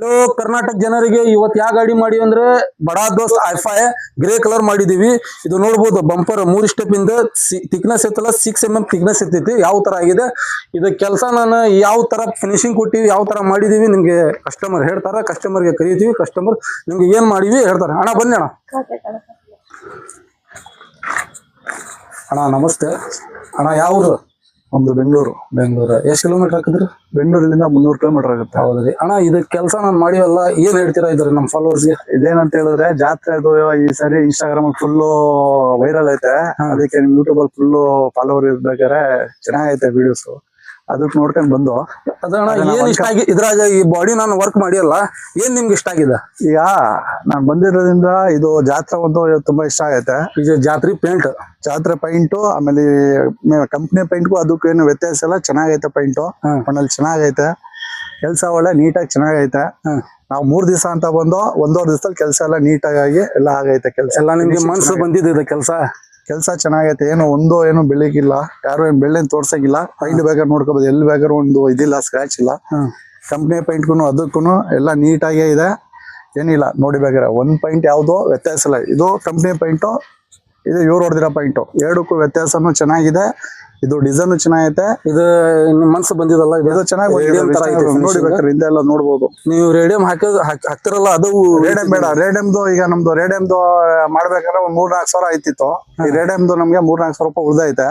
Hello Karnataka ಜನರಿಗೆ ಇವತ್ತು ಯಾವ ಗಾಡಿ ಮಾಡಿವಿ ಅಂದ್ರೆ ಬಡಾ ದೋಸ್ತ್ ಐಫೈ ಗ್ರೇ ಕಲರ್ ಮಾಡಿದೀವಿ. ಇದು ನೋಡಬಹುದು ಬಂಪರ್ 3 ಸ್ಟೆಪ್ ಇಂದ ಥಿಕ್ನೆಸ್ ಐತಲ್ಲ 6 mm ಥಿಕ್ನೆಸ್ ಇರ್ತೈತಿ. ಯಾವ ತರ ಆಗಿದೆ ಇದು ಕೆಲಸ, ನಾನು ಯಾವ ತರ ಫಿನಿಶಿಂಗ್ ಕೊಟ್ಟಿವಿ, ಯಾವ ತರ ಮಾಡಿದೀವಿ ನಿಮ್ಗೆ ಕಸ್ಟಮರ್ ಹೇಳ್ತಾರ. ಕಸ್ಟಮರ್ಗೆ ಕರೀತೀವಿ, ಕಸ್ಟಮರ್ ನಿಮ್ಗೆ ಏನ್ ಮಾಡಿವಿ ಹೇಳ್ತಾರೆ. ಅಣ್ಣ ಬನ್ನಿ ಅಣ್ಣ. ಅಣ್ಣ ನಮಸ್ತೆ ಅಣ್ಣ. ಯಾವ್ದು? ಒಂದು ಬೆಂಗಳೂರು. ಎಷ್ಟು ಕಿಲೋಮೀಟರ್ ಹಾಕಿದ್ರಿ? ಬೆಂಗಳೂರಿಂದ 300 ಕಿಲೋಮೀಟರ್ ಆಗುತ್ತೆ. ಹೌದ್ರಿ ಅಣ್ಣ. ಇದು ಕೆಲಸ ನಾನು ಮಾಡಿವಲ್ಲ, ಏನ್ ಹೇಳ್ತೀರಾ ಇದ್ರಿ ನಮ್ಮ ಫಾಲೋವರ್ಸ್ಗೆ? ಇದೇನಂತ ಹೇಳಿದ್ರೆ ಜಾತ್ರೆ ಅದು ಈ ಸರಿ ಇನ್ಸ್ಟಾಗ್ರಾಮ್ ಫುಲ್ ವೈರಲ್ ಐತೆ. ಅದಕ್ಕೆ ನಿಮ್ ಯೂಟ್ಯೂಬ್ ಅಲ್ಲಿ ಫುಲ್ ಫಾಲೋವರ್ ಇರ್ಬೇಕಾದ್ರೆ ಚೆನ್ನಾಗೈತೆ ವಿಡಿಯೋಸ್, ಅದಕ್ಕೆ ನೋಡ್ಕೊಂಡ್ ಬಂದು. ಅದಣ್ಣ ಏನ್ ಇಷ್ಟ ಆಗಿ ಇದ್ರಾಗ ಈ ಬಾಡಿ ನಾನು ವರ್ಕ್ ಮಾಡಿಯಲ್ಲ, ಏನ್ ನಿಮ್ಗೆ ಇಷ್ಟ ಆಗಿದೆ? ಈಗ ನಾನ್ ಬಂದಿರೋದ್ರಿಂದ ಇದು ಜಾತ್ರೆ ಒಂದು ತುಂಬಾ ಇಷ್ಟ ಆಗೈತೆ. ಈಗ ಜಾತ್ರೆ ಪೈಂಟು ಆಮೇಲೆ ಕಂಪ್ನಿ ಪೈಂಟ್ಗೂ ಅದಕ್ಕೂ ಏನು ವ್ಯತ್ಯಾಸ ಇಲ್ಲ. ಚೆನ್ನಾಗೈತೆ ಪೈಂಟು, ಮಣ್ಣಲ್ಲಿ ಚೆನ್ನಾಗೈತೆ. ಕೆಲಸ ಒಳ್ಳೆ ನೀಟಾಗಿ ಚೆನ್ನಾಗೈತೆ. ನಾವು 3 ದಿವಸ ಅಂತ ಬಂದು 1.5 ದಿವಸದಲ್ಲಿ ಕೆಲಸ ಎಲ್ಲ ನೀಟಾಗಿ ಎಲ್ಲ ಆಗೈತೆ. ಕೆಲಸ ಎಲ್ಲ ನಿಮ್ಗೆ ಮನ್ಸು ಬಂದಿದೆ. ಕೆಲಸ ಚೆನ್ನಾಗೈತೆ. ಏನು ಬೆಳಿಗಿಲ್ಲ, ಯಾರು ಏನ್ ಬೆಳ್ಳೆನ್ ತೋರ್ಸಂಗಿಲ್ಲ. ಪೈಂಟ್ ಬೇಕಾದ್ರೆ ನೋಡ್ಕೋಬಹುದು, ಎಲ್ಲಿ ಬೇಕಾದ್ರೆ ಒಂದು ಇದಿಲ್ಲ, ಸ್ಕ್ರಾಚ್ ಇಲ್ಲ. ಕಂಪ್ನಿ ಪೈಂಟ್ಗೂ ಅದಕ್ಕೂ ಎಲ್ಲ ನೀಟಾಗೇ ಇದೆ, ಏನಿಲ್ಲ. ನೋಡಿ ಬೇಕಾದ್ರೆ ಒಂದ್ ಪೈಂಟ್ ಯಾವ್ದು ವ್ಯತ್ಯಾಸ ಇಲ್ಲ. ಇದು ಕಂಪ್ನಿ ಪೈಂಟು, ಇದು ಇವ್ರು ಹೊಡೆದಿರೋ ಪೈಂಟು, ಎರಡಕ್ಕೂ ವ್ಯತ್ಯಾಸನೂ ಚೆನ್ನಾಗಿದೆ. ಇದು ಡಿಸೈನ್ ಚೆನ್ನಾಗೈತೆ. ಇದು ಮನ್ಸು ಬಂದಿದಲ್ಲ, ಇದು ಚೆನ್ನಾಗಿ ನೋಡಿ ಬೇಕಾದ್ರೆ ಹಿಂದೆ ಎಲ್ಲ ನೋಡ್ಬೋದು. ನೀವು ರೇಡಿಯಂ ಹಾಕ್ತಿರಲ್ಲ, ಅದು ರೇಡಿಯಂ ಬೇಡ. ರೇಡಿಯಂದು ಈಗ ನಮ್ದು ರೇಡಿಯಂದು ಮಾಡ್ಬೇಕಾದ್ರೆ ಒಂದ್ 3-4 ಸಾವಿರ ಆಯ್ತಿತ್ತು. ಈ ರೇಡಿಯಂದು ನಮ್ಗೆ 3-4 ಸಾವಿರ ರೂಪಾಯಿ ಉಳ್ದೈತೆ.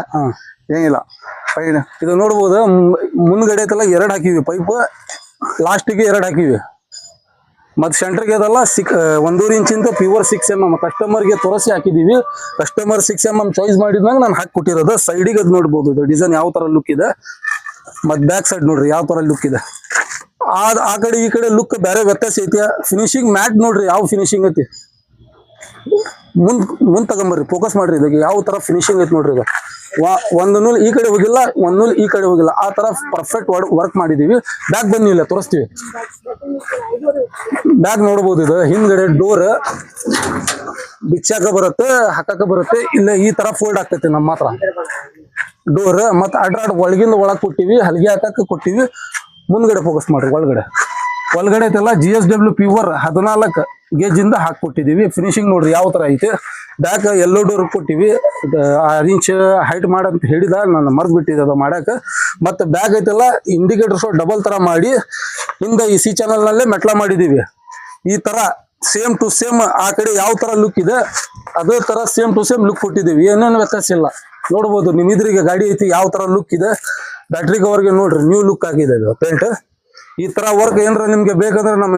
ಏನಿಲ್ಲ ಫೈನ್. ಇದು ನೋಡ್ಬೋದು. ಮುಂದ್ಗಡೆ ಐತಲ್ಲ 2 ಹಾಕಿವಿ ಪೈಪ್, ಲಾಸ್ಟಿಗೆ 2 ಹಾಕಿವಿ. ಮತ್ ಸೆಂಟ್ರಿಗೆ ಅದಲ್ಲ 1.5 ಇಂಚಿಂದ ಪ್ಯೂರ್ 6 mm ಕಸ್ಟಮರ್ಗೆ ತೋರಿಸಿ ಹಾಕಿದೀವಿ. ಕಸ್ಟಮರ್ 6 mm ಚಾಯ್ಸ್ ಮಾಡಿದ್ಮ್ಯಾಗ ನಾನು ಹಾಕಿ ಕೊಟ್ಟಿರೋದು. ಸೈಡಿಗೆ ಅದು ನೋಡ್ಬೋದು, ಇದು ಡಿಸೈನ್ ಯಾವ ತರ ಲುಕ್ ಇದೆ. ಮತ್ ಬ್ಯಾಕ್ ಸೈಡ್ ನೋಡ್ರಿ ಯಾವ ತರ ಲುಕ್ ಇದೆ. ಆ ಕಡೆ ಈ ಕಡೆ ಲುಕ್ ಬೇರೆ ವ್ಯತ್ಯಾಸ ಐತಿ. ಫಿನಿಶಿಂಗ್ ಮ್ಯಾಟ್ ನೋಡ್ರಿ ಯಾವ ಫಿನಿಶಿಂಗ್ ಐತಿ. ಮುಂದ್ ತಗೊಂಬರ್ರಿ, ಫೋಕಸ್ ಮಾಡ್ರಿ. ಇದಕ್ಕೆ ಯಾವ ತರ ಫಿನಿಶಿಂಗ್ ಐತಿ ನೋಡ್ರಿ. ಇದು ಒಂದು ನೂಲ್ ಈ ಕಡೆ ಹೋಗಿಲ್ಲ, ಒಂದ್ ನೂಲ್ ಈ ಕಡೆ ಹೋಗಿಲ್ಲ, ಆ ತರ ಪರ್ಫೆಕ್ಟ್ ವರ್ಕ್ ಮಾಡಿದೀವಿ. ಬ್ಯಾಗ್ ಬನ್ನಿ, ಇಲ್ಲ ತೋರಿಸ್ತೀವಿ. ಬ್ಯಾಗ್ ನೋಡ್ಬೋದು. ಇದು ಹಿಂದ್ಗಡೆ ಡೋರ್ ಬಿಚ್ಚಾಕ ಬರುತ್ತೆ, ಹಾಕಾಕ ಬರುತ್ತೆ. ಇಲ್ಲ ಈ ತರ ಫೋಲ್ಡ್ ಆಗ್ತೈತಿ ನಮ್ಮ ಹತ್ರ ಡೋರ್. ಮತ್ ಅಡ್ರಾಡ್ ಒಳಗಿಂದ ಒಳಗ್ ಕೊಟ್ಟಿವಿ, ಹಲ್ಗೆ ಹಾಕಕ್ ಕೊಟ್ಟಿವಿ. ಮುಂದ್ಗಡೆ ಫೋಕಸ್ ಮಾಡ್ರಿ. ಒಳಗಡೆ ಐತೆಲ್ಲ GSW ಪ್ಯೂರ್ 14 ಗೇಜ್ ಇಂದ ಹಾಕೊಟ್ಟಿದೀವಿ. ಫಿನಿಶಿಂಗ್ ನೋಡ್ರಿ ಯಾವ ತರ ಐತಿ. ಬ್ಯಾಕ್ ಎಲ್ಲೋ ಡೋರ್ ಕೊಟ್ಟಿವಿ. 6 ಇಂಚ್ ಹೈಟ್ ಮಾಡಂತ ಹೇಳಿದ, ನಾನು ಮರ್ದ್ ಬಿಟ್ಟಿದ್ದೆ ಅದು ಮಾಡಾಕ. ಮತ್ತೆ ಬ್ಯಾಗ್ ಐತೆಲ್ಲ ಇಂಡಿಕೇಟರ್ ಶೋ ಡಬಲ್ ತರ ಮಾಡಿ ಹಿಂದ ಈ C ಚಾನಲ್ ನಲ್ಲೇ ಮೆಟ್ಲ ಮಾಡಿದೀವಿ. ಈ ತರ ಸೇಮ್ ಟು ಸೇಮ್ ಆ ಕಡೆ ಯಾವ ತರ ಲುಕ್ ಇದೆ ಅದೇ ತರ ಸೇಮ್ ಟು ಸೇಮ್ ಲುಕ್ ಕೊಟ್ಟಿದೀವಿ. ಏನೇನು ವ್ಯತ್ಯಾಸ ಇಲ್ಲ. ನೋಡ್ಬೋದು ನಿಮ್ ಇದ್ರಿಗೆ ಗಾಡಿ ಐತಿ ಯಾವ ತರ ಲುಕ್ ಇದೆ. ಬ್ಯಾಟ್ರಿ ಕವರ್ಗೆ ನೋಡ್ರಿ ನ್ಯೂ ಲುಕ್ ಆಗಿದೆ ಇದು ಪೇಂಟ್. ಈ ತರ ವರ್ಕ್ ಏನ್ರ ನಿಮ್ಗೆ ಬೇಕಂದ್ರೆ ನಮ್ಮ